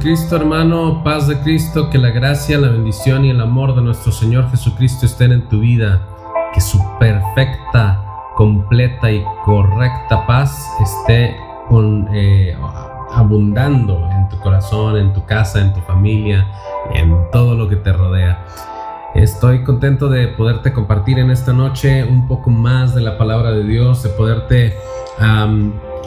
Cristo, hermano, paz de Cristo, que la gracia, la bendición y el amor de nuestro Señor Jesucristo estén en tu vida, que su perfecta, completa y correcta paz esté abundando en tu corazón, en tu casa, en tu familia, en todo lo que te rodea. Estoy contento de poderte compartir en esta noche un poco más de la palabra de Dios, de poderte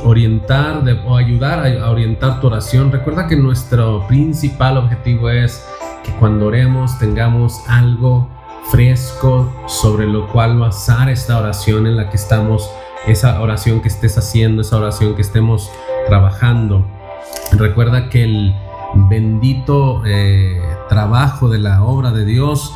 orientar o ayudar a orientar tu oración. Recuerda que nuestro principal objetivo es que cuando oremos tengamos algo fresco sobre lo cual basar esta oración en la que estamos, esa oración que estés haciendo, esa oración que estemos trabajando. Recuerda que el bendito trabajo de la obra de Dios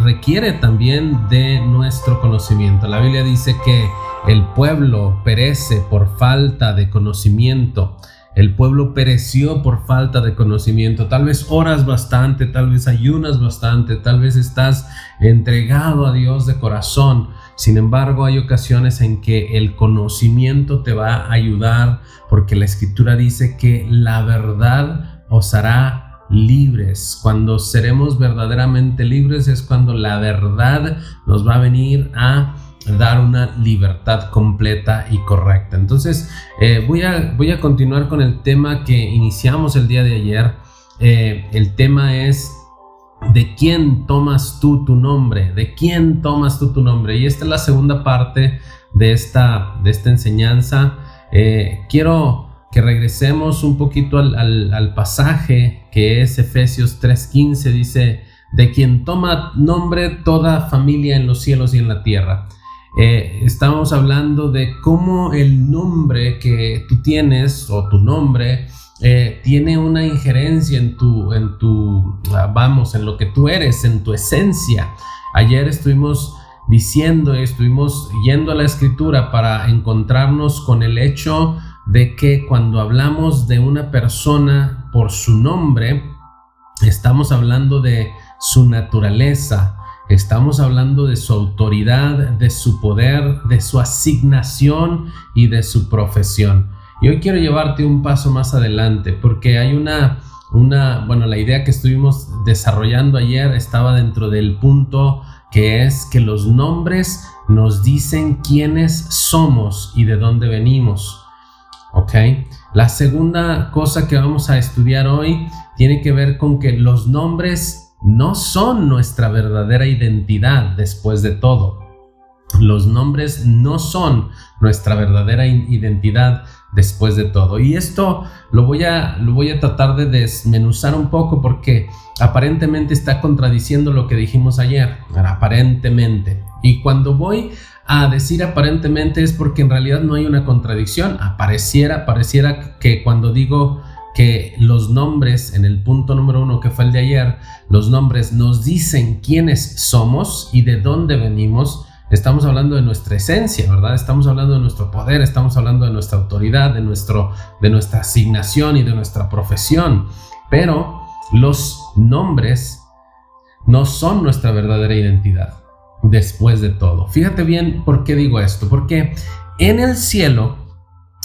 requiere también de nuestro conocimiento. La Biblia dice que el pueblo perece por falta de conocimiento. El pueblo pereció por falta de conocimiento. Tal vez oras bastante, tal vez ayunas bastante, tal vez estás entregado a Dios de corazón. Sin embargo, hay ocasiones en que el conocimiento te va a ayudar, porque la Escritura dice que la verdad os hará libres. Cuando seremos verdaderamente libres es cuando la verdad nos va a venir a dar una libertad completa y correcta. Entonces voy a continuar con el tema que iniciamos el día de ayer. El tema es: ¿de quién tomas tú tu nombre? ¿De quién tomas tú tu nombre? Y esta es la segunda parte de esta enseñanza. Quiero que regresemos un poquito al pasaje que es Efesios 3:15. Dice: de quien toma nombre toda familia en los cielos y en la tierra. Estamos hablando de cómo el nombre que tú tienes, o tu nombre, tiene una injerencia en lo que tú eres, en tu esencia. Ayer estuvimos yendo a la Escritura para encontrarnos con el hecho de que cuando hablamos de una persona por su nombre, estamos hablando de su naturaleza, estamos hablando de su autoridad, de su poder, de su asignación y de su profesión. Y hoy quiero llevarte un paso más adelante, porque hay la idea que estuvimos desarrollando ayer estaba dentro del punto que es que los nombres nos dicen quiénes somos y de dónde venimos. ¿Ok? La segunda cosa que vamos a estudiar hoy tiene que ver con que los nombres no son nuestra verdadera identidad después de todo. Los nombres no son nuestra verdadera identidad después de todo. Y esto lo voy a tratar de desmenuzar un poco, porque aparentemente está contradiciendo lo que dijimos ayer. Aparentemente. Y cuando voy a decir aparentemente es porque en realidad no hay una contradicción. Pareciera que cuando digo que los nombres, en el punto número 1 que fue el de ayer, los nombres nos dicen quiénes somos y de dónde venimos. Estamos hablando de nuestra esencia, ¿verdad? Estamos hablando de nuestro poder, estamos hablando de nuestra autoridad, de nuestra asignación y de nuestra profesión. Pero los nombres no son nuestra verdadera identidad después de todo. Fíjate bien por qué digo esto, porque en el cielo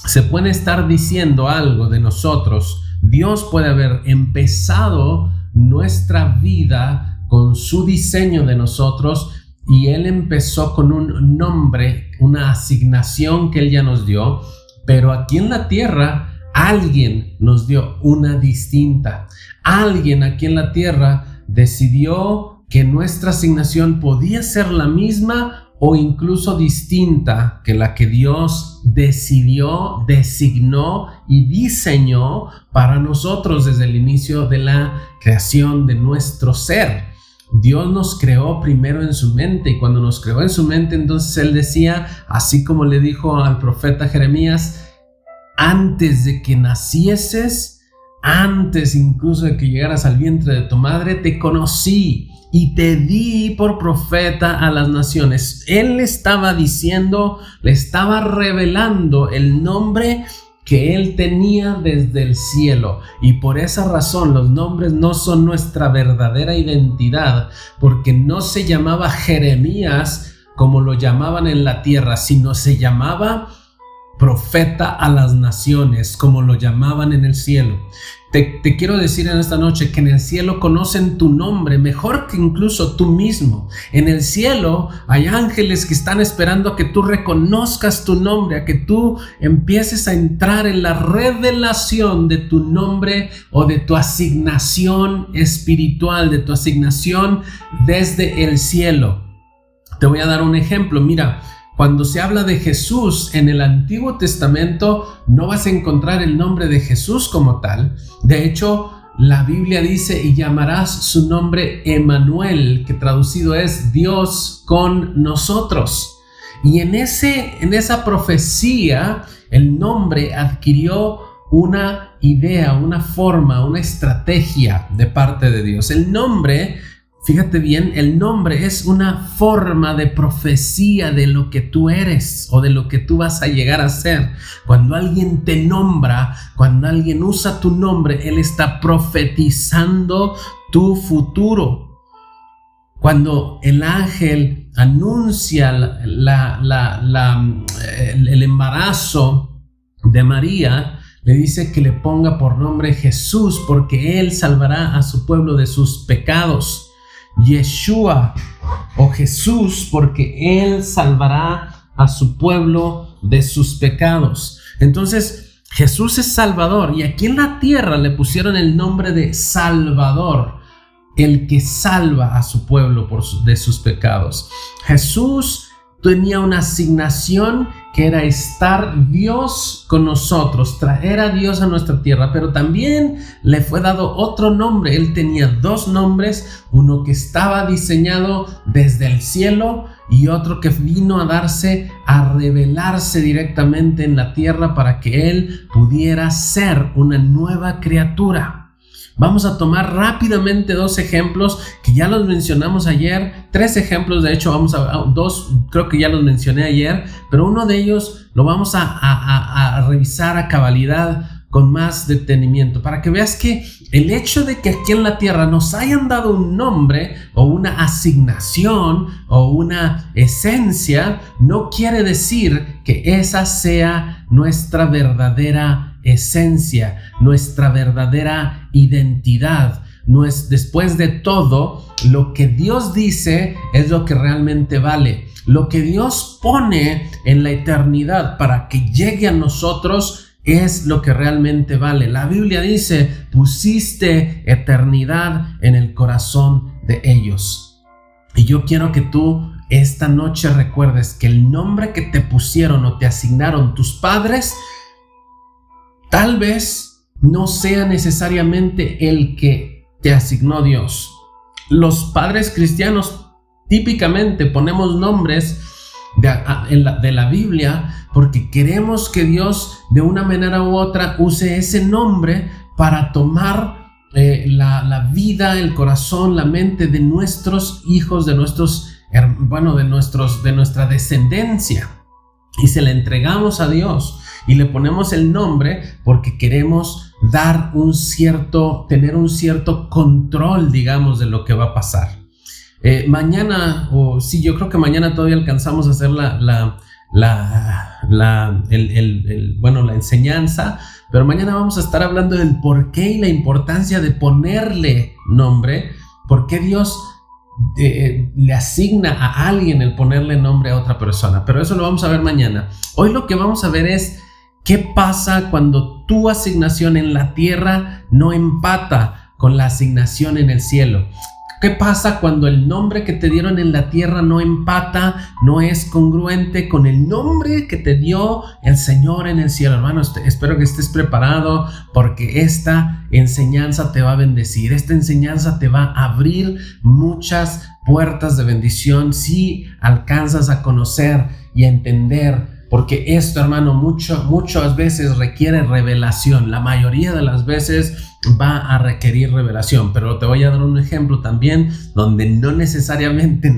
se puede estar diciendo algo de nosotros. Dios puede haber empezado nuestra vida con su diseño de nosotros, y Él empezó con un nombre, una asignación que Él ya nos dio, pero aquí en la tierra alguien nos dio una distinta. Alguien aquí en la tierra decidió que nuestra asignación podía ser la misma o incluso distinta que la que Dios decidió, designó y diseñó para nosotros desde el inicio de la creación de nuestro ser. Dios nos creó primero en su mente, y cuando nos creó en su mente, entonces Él decía, así como le dijo al profeta Jeremías: antes de que nacieses, antes incluso de que llegaras al vientre de tu madre, te conocí y te di por profeta a las naciones. Él le estaba diciendo, le estaba revelando el nombre que Él tenía desde el cielo. Y por esa razón los nombres no son nuestra verdadera identidad, porque no se llamaba Jeremías como lo llamaban en la tierra, sino se llamaba profeta a las naciones, como lo llamaban en el cielo. te quiero decir en esta noche que en el cielo conocen tu nombre mejor que incluso tú mismo. En el cielo hay ángeles que están esperando a que tú reconozcas tu nombre, a que tú empieces a entrar en la revelación de tu nombre o de tu asignación espiritual, de tu asignación desde el cielo. Te voy a dar un ejemplo. Mira, cuando se habla de Jesús en el Antiguo Testamento, no vas a encontrar el nombre de Jesús como tal. De hecho, la Biblia dice: y llamarás su nombre Emmanuel, que traducido es Dios con nosotros. Y en esa profecía, el nombre adquirió una idea, una forma, una estrategia de parte de Dios. El nombre, fíjate bien, el nombre es una forma de profecía de lo que tú eres o de lo que tú vas a llegar a ser. Cuando alguien te nombra, cuando alguien usa tu nombre, él está profetizando tu futuro. Cuando el ángel anuncia el embarazo de María, le dice que le ponga por nombre Jesús, porque él salvará a su pueblo de sus pecados. Yeshua o Jesús, porque él salvará a su pueblo de sus pecados. Entonces Jesús es Salvador, y aquí en la tierra le pusieron el nombre de Salvador, el que salva a su pueblo de sus pecados. Jesús tenía una asignación que era estar Dios con nosotros, traer a Dios a nuestra tierra, pero también le fue dado otro nombre. Él tenía dos nombres, uno que estaba diseñado desde el cielo y otro que vino a revelarse directamente en la tierra para que él pudiera ser una nueva criatura. Vamos a tomar rápidamente dos ejemplos que ya los mencionamos ayer, tres ejemplos, de hecho vamos a dos, creo que ya los mencioné ayer, pero uno de ellos lo vamos a revisar a cabalidad con más detenimiento, para que veas que el hecho de que aquí en la tierra nos hayan dado un nombre o una asignación o una esencia no quiere decir que esa sea nuestra verdadera esencia, nuestra verdadera identidad. No es, después de todo, lo que Dios dice es lo que realmente vale. Lo que Dios pone en la eternidad para que llegue a nosotros es lo que realmente vale. La Biblia dice: pusiste eternidad en el corazón de ellos. Y yo quiero que tú esta noche recuerdes que el nombre que te pusieron o te asignaron tus padres tal vez no sea necesariamente el que te asignó Dios. Los padres cristianos típicamente ponemos nombres de la Biblia porque queremos que Dios de una manera u otra use ese nombre para tomar la vida, el corazón, la mente de nuestros hijos, de nuestra descendencia, y se la entregamos a Dios y le ponemos el nombre porque queremos tener un cierto control, digamos, de lo que va a pasar. Mañana, yo creo que mañana todavía alcanzamos a hacer la enseñanza, pero mañana vamos a estar hablando del porqué y la importancia de ponerle nombre, por qué Dios le asigna a alguien el ponerle nombre a otra persona, pero eso lo vamos a ver mañana. Hoy lo que vamos a ver es qué pasa cuando tu asignación en la tierra no empata con la asignación en el cielo. ¿Qué pasa cuando el nombre que te dieron en la tierra no empata, no es congruente con el nombre que te dio el Señor en el cielo? Hermano, espero que estés preparado, porque esta enseñanza te va a bendecir. Esta enseñanza te va a abrir muchas puertas de bendición si alcanzas a conocer y a entender. Porque esto, hermano, muchas veces requiere revelación. La mayoría de las veces va a requerir revelación. Pero te voy a dar un ejemplo también donde no necesariamente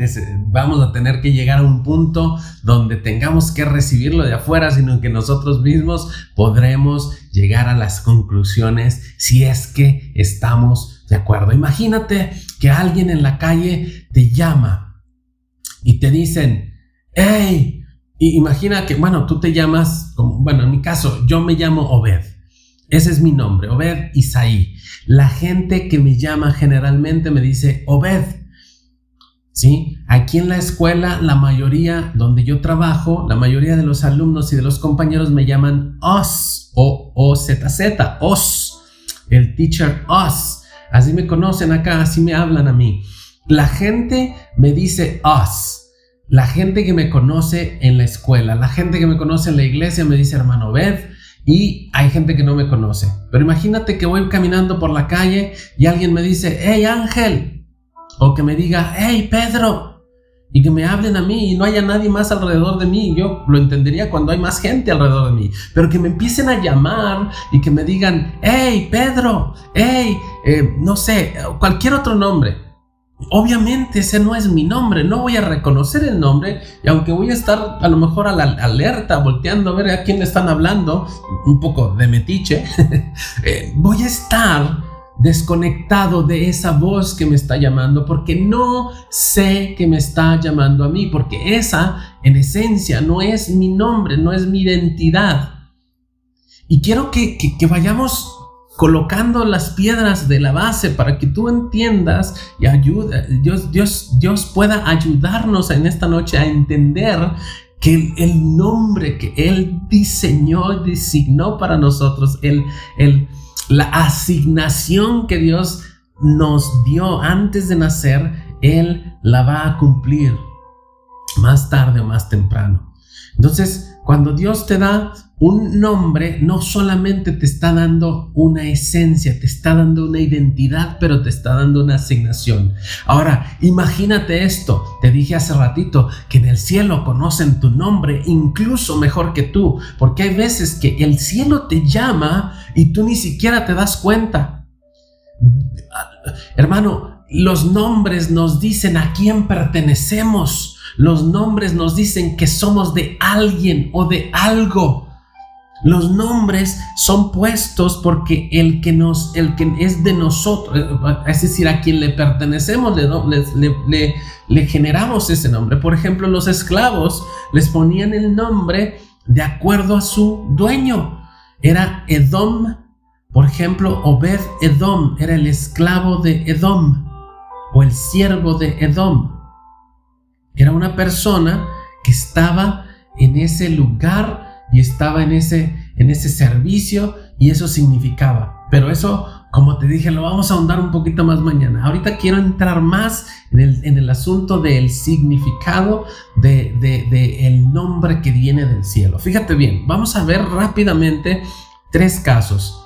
vamos a tener que llegar a un punto donde tengamos que recibirlo de afuera, sino que nosotros mismos podremos llegar a las conclusiones si es que estamos de acuerdo. Imagínate que alguien en la calle te llama y te dicen: hey, y imagina que, tú te llamas, en mi caso, yo me llamo Obed. Ese es mi nombre, Obed Isaí. La gente que me llama generalmente me dice Obed. ¿Sí? Aquí en la escuela, la mayoría, donde yo trabajo, la mayoría de los alumnos y de los compañeros me llaman Os, O-Z-Z, Os, el teacher Os. Así me conocen acá, así me hablan a mí. La gente me dice Os. La gente que me conoce en la escuela, la gente que me conoce en la iglesia me dice hermano Obed, y hay gente que no me conoce. Pero imagínate que voy caminando por la calle y alguien me dice, hey Ángel, o que me diga, hey Pedro, y que me hablen a mí y no haya nadie más alrededor de mí. Yo lo entendería cuando hay más gente alrededor de mí, pero que me empiecen a llamar y que me digan, hey Pedro, hey, no sé, cualquier otro nombre. Obviamente ese no es mi nombre, no voy a reconocer el nombre, y aunque voy a estar a lo mejor a la alerta, volteando a ver a quién le están hablando, un poco de metiche, voy a estar desconectado de esa voz que me está llamando, porque no sé que me está llamando a mí, porque esa en esencia no es mi nombre, no es mi identidad. Y quiero que vayamos colocando las piedras de la base para que tú entiendas y Dios pueda ayudarnos en esta noche a entender que el nombre que Él designó para nosotros, la asignación que Dios nos dio antes de nacer, Él la va a cumplir más tarde o más temprano. Entonces, cuando Dios te da un nombre, no solamente te está dando una esencia, te está dando una identidad, pero te está dando una asignación. Ahora, imagínate esto. Te dije hace ratito que en el cielo conocen tu nombre incluso mejor que tú, porque hay veces que el cielo te llama y tú ni siquiera te das cuenta. Hermano, los nombres nos dicen a quién pertenecemos. Los nombres nos dicen que somos de alguien o de algo. Los nombres son puestos porque el que es de nosotros, es decir, a quien le pertenecemos, le generamos ese nombre. Por ejemplo, los esclavos les ponían el nombre de acuerdo a su dueño. Era Edom, por ejemplo, Obed Edom era el esclavo de Edom o el siervo de Edom. Era una persona que estaba en ese lugar y estaba en ese servicio, y eso significaba. Pero eso, como te dije, lo vamos a ahondar un poquito más mañana. Ahorita quiero entrar más en el asunto del significado de el nombre que viene del cielo. Fíjate bien, vamos a ver rápidamente 3 casos.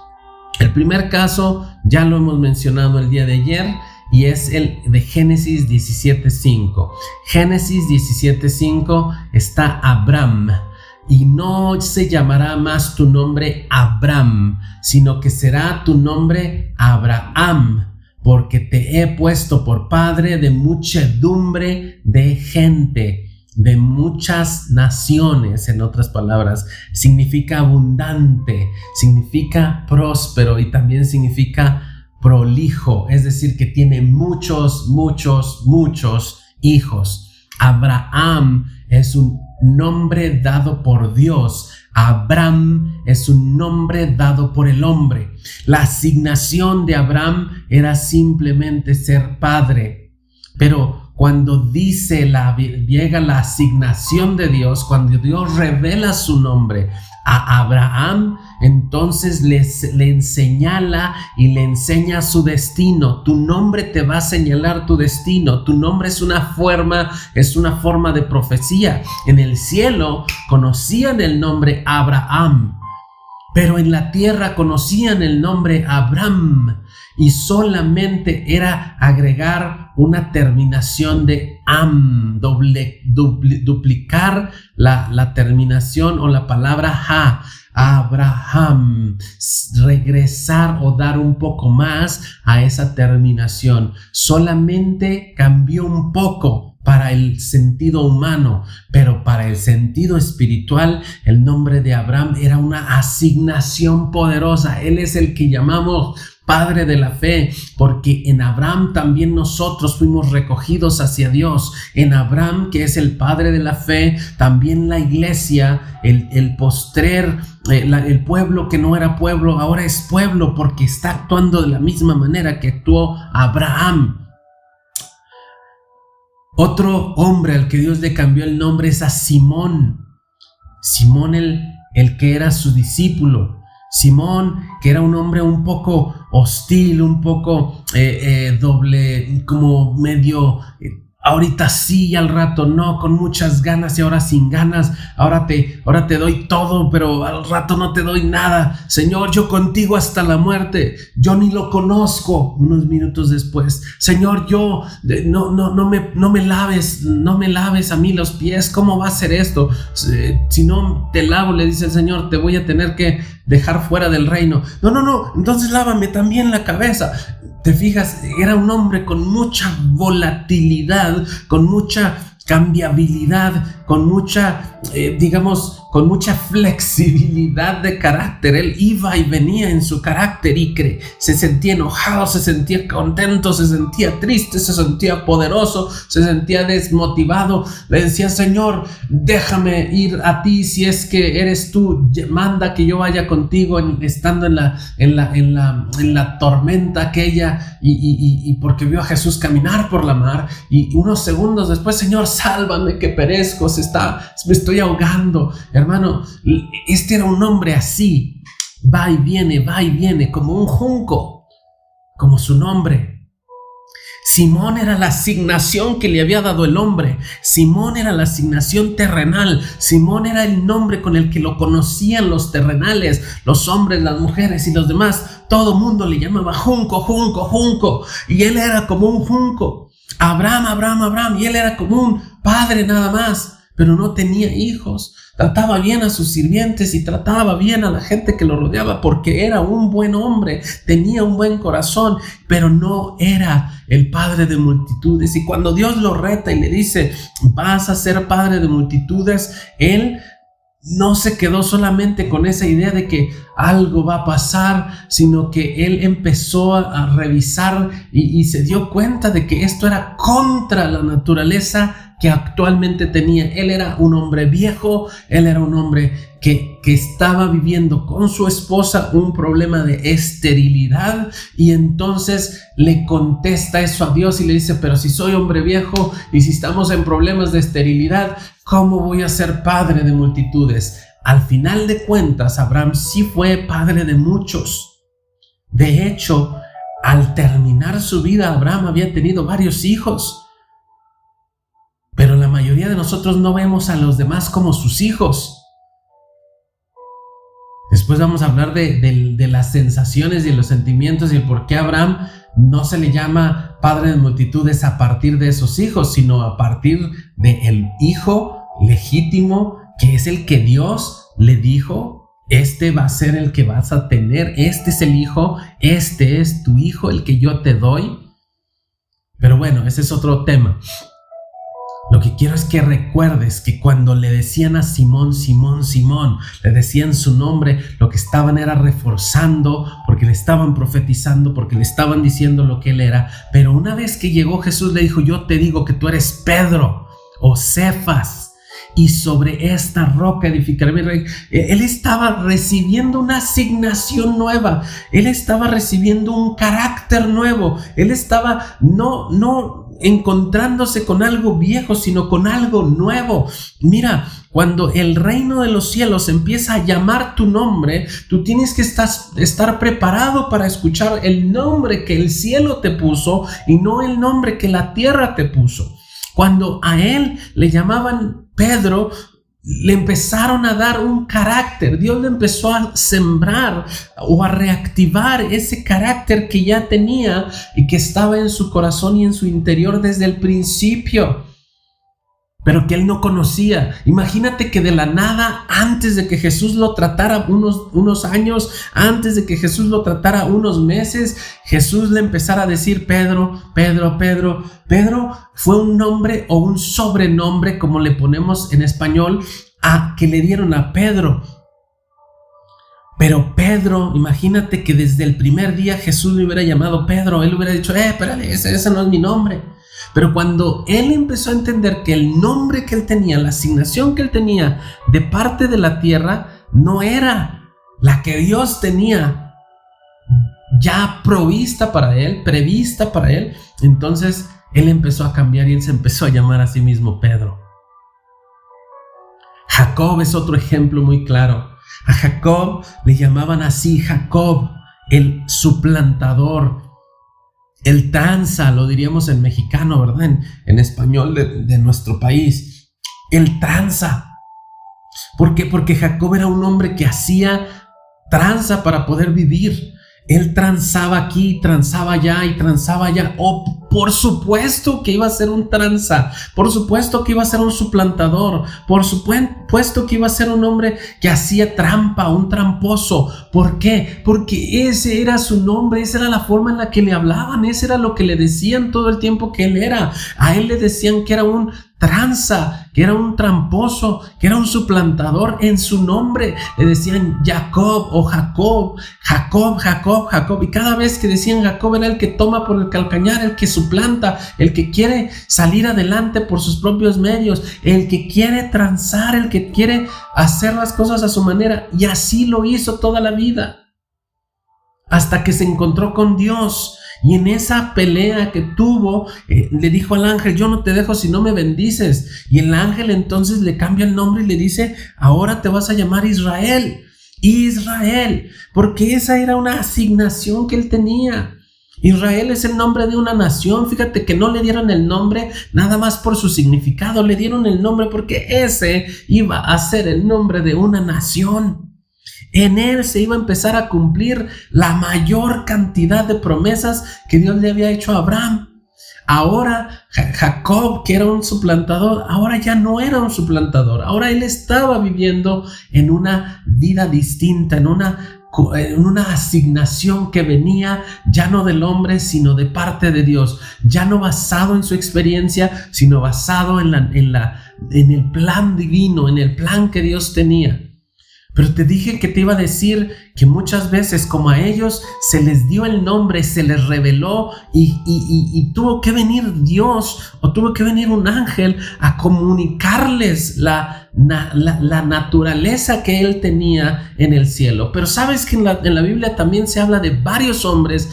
El primer caso ya lo hemos mencionado el día de ayer, y es el de Génesis 17:5. Génesis 17:5 está Abram, y no se llamará más tu nombre Abram, sino que será tu nombre Abraham, porque te he puesto por padre de muchedumbre de gente, de muchas naciones. En otras palabras, significa abundante, significa próspero y también significa prolijo, es decir, que tiene muchos hijos. Abraham es un nombre dado por Dios. Abram es un nombre dado por el hombre. La asignación de Abram era simplemente ser padre, pero cuando llega la asignación de Dios, cuando Dios revela su nombre a Abraham, entonces le señala y le enseña su destino. Tu nombre te va a señalar tu destino. Tu nombre es una forma de profecía. En el cielo conocían el nombre Abraham, pero en la tierra conocían el nombre Abram, y solamente era agregar una terminación de am, duplicar la terminación o la palabra ha, Abraham, regresar o dar un poco más a esa terminación. Solamente cambió un poco para el sentido humano, pero para el sentido espiritual, el nombre de Abraham era una asignación poderosa. Él es el que llamamos Padre de la fe, porque en Abraham también nosotros fuimos recogidos hacia Dios. En Abraham, que es el Padre de la fe, también la iglesia, el postrer, el pueblo que no era pueblo, ahora es pueblo, porque está actuando de la misma manera que actuó Abraham. Otro hombre al que Dios le cambió el nombre es a Simón. Simón el que era su discípulo. Simón, que era un hombre un poco hostil, un poco doble, como medio, ahorita sí y al rato no, con muchas ganas y ahora sin ganas, ahora te doy todo, pero al rato no te doy nada. Señor, yo contigo hasta la muerte. Yo ni lo conozco. Unos minutos después, Señor, yo no me laves a mí los pies. ¿Cómo va a ser esto? Si no te lavo, le dice el Señor, te voy a tener que dejar fuera del reino. No, entonces lávame también la cabeza. Te fijas, era un hombre con mucha volatilidad, con mucha cambiabilidad, con mucha, con mucha flexibilidad de carácter. Él iba y venía en su carácter y se sentía enojado, se sentía contento, se sentía triste, se sentía poderoso, se sentía desmotivado. Le decía, Señor, déjame ir a ti si es que eres tú, manda que yo vaya contigo estando en la tormenta aquella y porque vio a Jesús caminar por la mar y unos segundos después, Señor, sálvame que perezco, me estoy ahogando. Hermano, este era un hombre así, va y viene, como un junco, como su nombre. Simón era la asignación que le había dado el hombre. Simón era la asignación terrenal. Simón era el nombre con el que lo conocían los terrenales, los hombres, las mujeres y los demás. Todo mundo le llamaba junco. Y él era como un junco. Abraham. Y él era como un padre nada más. Pero no tenía hijos. Trataba bien a sus sirvientes y trataba bien a la gente que lo rodeaba porque era un buen hombre, tenía un buen corazón, pero no era el padre de multitudes. Y cuando Dios lo reta y le dice, vas a ser padre de multitudes, él no se quedó solamente con esa idea de que algo va a pasar, sino que él empezó a revisar y se dio cuenta de que esto era contra la naturaleza que actualmente tenía. Él era un hombre viejo, él era un hombre que estaba viviendo con su esposa un problema de esterilidad, y entonces le contesta eso a Dios y le dice, pero si soy hombre viejo y si estamos en problemas de esterilidad, ¿cómo voy a ser padre de multitudes? Al final de cuentas, Abraham sí fue padre de muchos. De hecho, al terminar su vida, Abraham había tenido varios hijos. Pero la mayoría de nosotros no vemos a los demás como sus hijos. Después vamos a hablar de las sensaciones y los sentimientos y el por qué Abraham no se le llama padre de multitudes a partir de esos hijos, sino a partir del hijo legítimo, que es el que Dios le dijo, este va a ser el que vas a tener, este es el hijo, este es tu hijo, el que yo te doy. Pero bueno, ese es otro tema. Lo que quiero es que recuerdes que cuando le decían a Simón, le decían su nombre, lo que estaban era reforzando, porque le estaban profetizando, porque le estaban diciendo lo que él era. Pero una vez que llegó Jesús le dijo, yo te digo que tú eres Pedro o Cefas, y sobre esta roca edificaré mi reino. Él estaba recibiendo una asignación nueva, él estaba recibiendo un carácter nuevo, él estaba no encontrándose con algo viejo, sino con algo nuevo. Mira, cuando el reino de los cielos empieza a llamar tu nombre, tú tienes que estar preparado para escuchar el nombre que el cielo te puso y no el nombre que la tierra te puso. Cuando a él le llamaban Pedro, le empezaron a dar un carácter. Dios le empezó a sembrar o a reactivar ese carácter que ya tenía y que estaba en su corazón y en su interior desde el principio, pero que él no conocía. Imagínate que de la nada, antes de que Jesús lo tratara unos años, antes de que Jesús lo tratara unos meses, Jesús le empezara a decir Pedro. Pedro fue un nombre o un sobrenombre, como le ponemos en español, que le dieron a Pedro. Pero Pedro, imagínate que desde el primer día Jesús le hubiera llamado Pedro, él hubiera dicho, espérale, ese no es mi nombre. Pero cuando él empezó a entender que el nombre que él tenía, la asignación que él tenía de parte de la tierra, no era la que Dios tenía ya prevista para él, entonces él empezó a cambiar y él se empezó a llamar a sí mismo Pedro. Jacob es otro ejemplo muy claro. A Jacob le llamaban así, Jacob, el suplantador, el tranza, lo diríamos en mexicano, ¿verdad? En español de nuestro país, el tranza. ¿Por qué? Porque Jacob era un hombre que hacía tranza para poder vivir. Él transaba aquí, transaba allá y transaba allá. Por supuesto que iba a ser un tranza, por supuesto que iba a ser un suplantador, por supuesto que iba a ser un hombre que hacía trampa, un tramposo. ¿Por qué? Porque ese era su nombre, esa era la forma en la que le hablaban, ese era lo que le decían todo el tiempo que él era. A él le decían que era un tranza, que era un tramposo, que era un suplantador. En su nombre le decían Jacob o Jacob, y cada vez que decían Jacob era el que toma por el calcañar, el que suplanta, el que quiere salir adelante por sus propios medios, el que quiere transar, el que quiere hacer las cosas a su manera. Y así lo hizo toda la vida, hasta que se encontró con Dios. Y en esa pelea que tuvo, le dijo al ángel, yo no te dejo si no me bendices. Y el ángel entonces le cambia el nombre y le dice, ahora te vas a llamar Israel, porque esa era una asignación que él tenía. Israel es el nombre de una nación. Fíjate que no le dieron el nombre nada más por su significado, le dieron el nombre porque ese iba a ser el nombre de una nación. En él se iba a empezar a cumplir la mayor cantidad de promesas que Dios le había hecho a Abraham. Ahora Jacob, que era un suplantador, ahora ya no era un suplantador. Ahora él estaba viviendo en una vida distinta, en una asignación que venía ya no del hombre, sino de parte de Dios. Ya no basado en su experiencia, sino basado en el plan divino, en el plan que Dios tenía. Pero te dije que te iba a decir que muchas veces, como a ellos se les dio el nombre, se les reveló y tuvo que venir Dios o tuvo que venir un ángel a comunicarles la naturaleza que él tenía en el cielo. Pero sabes que en la Biblia también se habla de varios hombres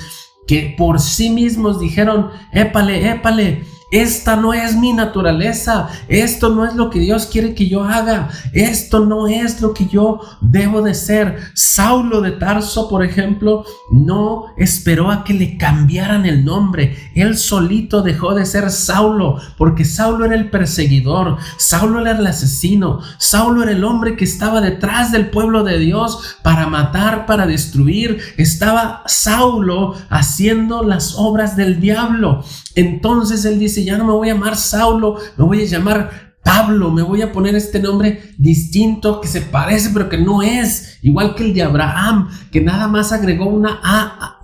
que por sí mismos dijeron, épale, esta no es mi naturaleza, esto no es lo que Dios quiere que yo haga, esto no es lo que yo debo de ser. Saulo de Tarso, por ejemplo, no esperó a que le cambiaran el nombre. Él solito dejó de ser Saulo, porque Saulo era el perseguidor, Saulo era el asesino, Saulo era el hombre que estaba detrás del pueblo de Dios para matar, para destruir. Estaba Saulo haciendo las obras del diablo. Entonces él dice, ya no me voy a llamar Saulo, me voy a llamar Pablo, me voy a poner este nombre distinto que se parece pero que no es, igual que el de Abraham, que nada más agregó una A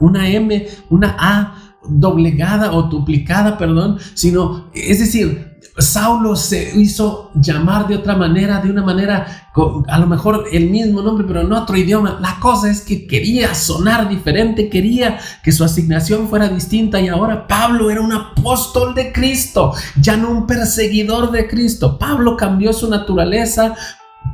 doblegada o duplicada, sino, es decir, Saulo se hizo llamar de otra manera, de una manera, a lo mejor el mismo nombre, pero en otro idioma. La cosa es que quería sonar diferente, quería que su asignación fuera distinta, y ahora Pablo era un apóstol de Cristo, ya no un perseguidor de Cristo. Pablo cambió su naturaleza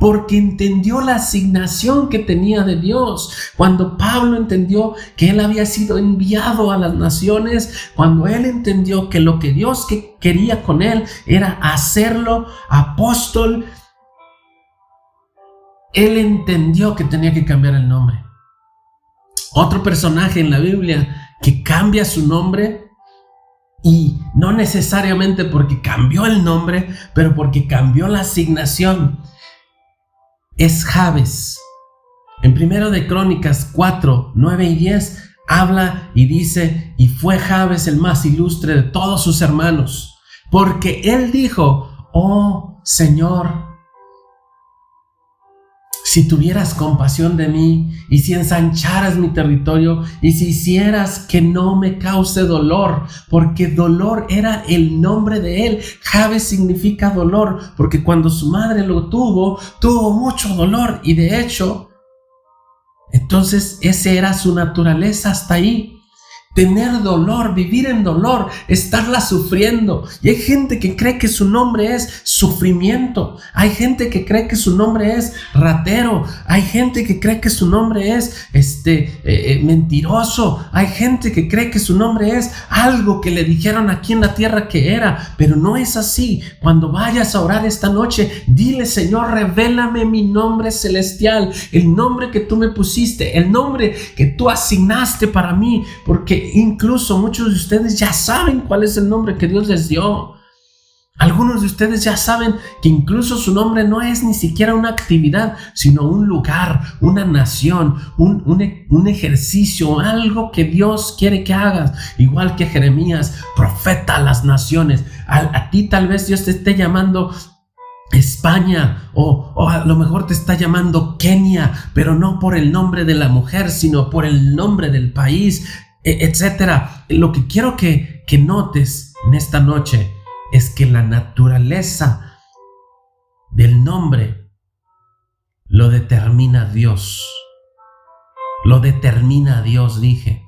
porque entendió la asignación que tenía de Dios. Cuando Pablo entendió que él había sido enviado a las naciones, cuando él entendió que lo que Dios quería con él era hacerlo apóstol, él entendió que tenía que cambiar el nombre. Otro personaje en la Biblia que cambia su nombre, y no necesariamente porque cambió el nombre, pero porque cambió la asignación, es Jabes. En 1 de Crónicas 4, 9 y 10 habla y dice, y fue Jabes el más ilustre de todos sus hermanos, porque él dijo, oh Señor, si tuvieras compasión de mí, y si ensancharas mi territorio, y si hicieras que no me cause dolor, porque dolor era el nombre de él. Jabes significa dolor, porque cuando su madre lo tuvo mucho dolor, y de hecho, Entonces, esa era su naturaleza hasta ahí. Tener dolor, vivir en dolor, estarla sufriendo. Y hay gente que cree que su nombre es sufrimiento. Hay gente que cree que su nombre es ratero. Hay gente que cree que su nombre es mentiroso. Hay gente que cree que su nombre es algo que le dijeron aquí en la tierra que era. Pero no es así. Cuando vayas a orar esta noche, dile: Señor, revélame mi nombre celestial, el nombre que tú me pusiste, el nombre que tú asignaste para mí, porque incluso muchos de ustedes ya saben cuál es el nombre que Dios les dio. Algunos de ustedes ya saben que incluso su nombre no es ni siquiera una actividad, sino un lugar, una nación, un ejercicio, algo que Dios quiere que hagas. Igual que Jeremías, profeta a las naciones. A ti tal vez Dios te esté llamando España, o a lo mejor te está llamando Kenia, pero no por el nombre de la mujer, sino por el nombre del país, etcétera. Lo que quiero que notes en esta noche es que la naturaleza del nombre lo determina Dios. Lo determina Dios, dije.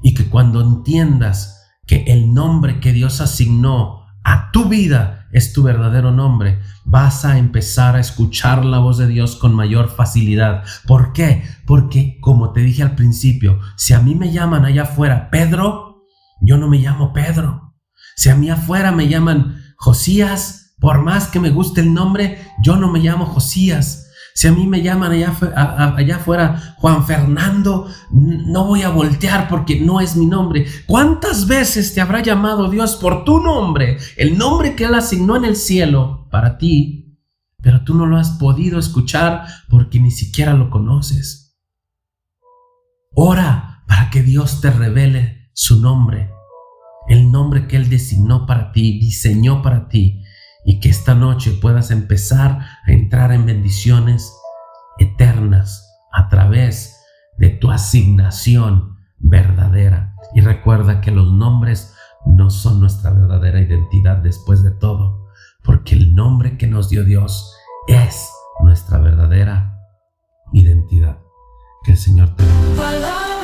Y que cuando entiendas que el nombre que Dios asignó a tu vida es tu verdadero nombre, vas a empezar a escuchar la voz de Dios con mayor facilidad. ¿Por qué? Porque, como te dije al principio, si a mí me llaman allá afuera Pedro, yo no me llamo Pedro. Si a mí afuera me llaman Josías, por más que me guste el nombre, yo no me llamo Josías. Si a mí me llaman allá afuera Juan Fernando, no voy a voltear porque no es mi nombre. ¿Cuántas veces te habrá llamado Dios por tu nombre, el nombre que Él asignó en el cielo para ti, pero tú no lo has podido escuchar porque ni siquiera lo conoces? Ora para que Dios te revele su nombre, el nombre que Él designó para ti, diseñó para ti, y que esta noche puedas empezar a entrar en bendiciones eternas a través de tu asignación verdadera. Y recuerda que los nombres no son nuestra verdadera identidad después de todo, porque el nombre que nos dio Dios es nuestra verdadera identidad. Que el Señor te bendiga.